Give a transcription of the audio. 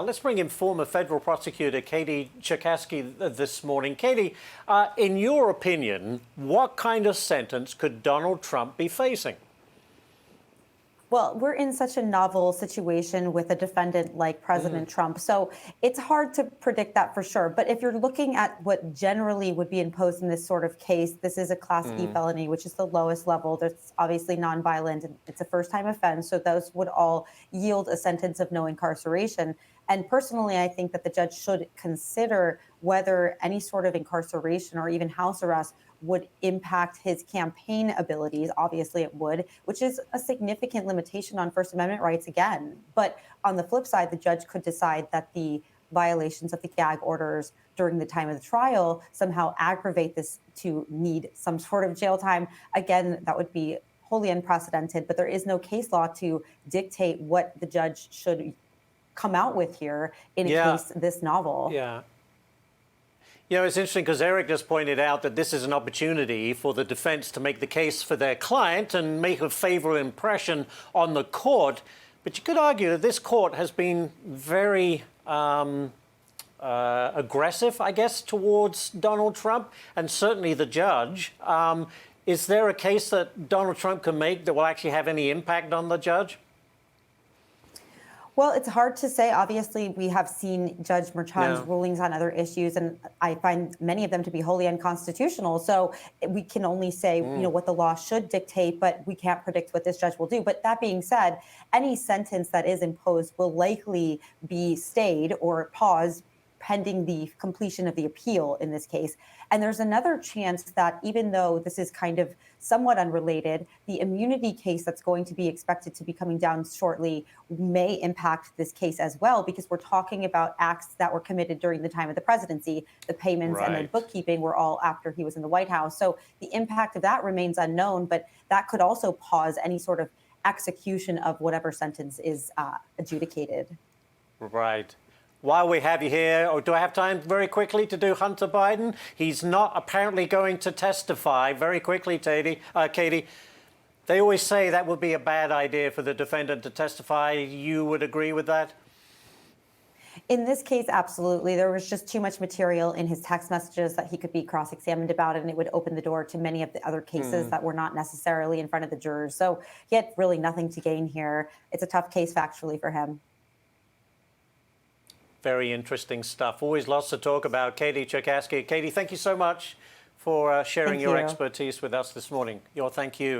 Let's bring in former federal prosecutor Katie Cherkasky this morning. Katie, in your opinion, what kind of sentence could Donald Trump be facing? Well, we're in such a novel situation with a defendant like President Trump. So it's hard to predict that for sure. But if you're looking at what generally would be imposed in this sort of case, this is a Class E felony, which is the lowest level. That's obviously nonviolent, and it's a first-time offense. So those would all yield a sentence of no incarceration. And personally, I think that the judge should consider whether any sort of incarceration or even house arrest would impact his campaign abilities. Obviously, it would, which is a significant limitation on First Amendment rights again. But on the flip side, the judge could decide that the violations of the gag orders during the time of the trial somehow aggravate this to need some sort of jail time. Again, that would be wholly unprecedented, but there is no case law to dictate what the judge should come out with here in a case this novel. Yeah. You know, it's interesting because Eric just pointed out that this is an opportunity for the defense to make the case for their client and make a favorable impression on the court. But you could argue that this court has been very aggressive, I guess, towards Donald Trump, and certainly the judge. Is there a case that Donald Trump can make that will actually have any impact on the judge? Well, it's hard to say. Obviously, we have seen Judge Merchan's rulings on other issues, and I find many of them to be wholly unconstitutional. So we can only say, you know, what the law should dictate, but we can't predict what this judge will do. But that being said, any sentence that is imposed will likely be stayed or paused pending the completion of the appeal in this case. And there's another chance that even though this is kind of somewhat unrelated, the immunity case that's going to be expected to be coming down shortly may impact this case as well, because we're talking about acts that were committed during the time of the presidency. The payments and the bookkeeping were all after he was in the White House. So the impact of that remains unknown, but that could also pause any sort of execution of whatever sentence is adjudicated. Right. While we have you here, or do I have time very quickly to do Hunter Biden? He's not apparently going to testify. Very quickly, Katie. They always say that would be a bad idea for the defendant to testify. You would agree with that? In this case, absolutely. There was just too much material in his text messages that he could be cross-examined about, and it would open the door to many of the other cases that were not necessarily in front of the jurors. So he had really nothing to gain here. It's a tough case factually for him. Very interesting stuff. Always lots to talk about. Katie Cherkasky. Katie, thank you so much for sharing your expertise with us this morning. Thank you.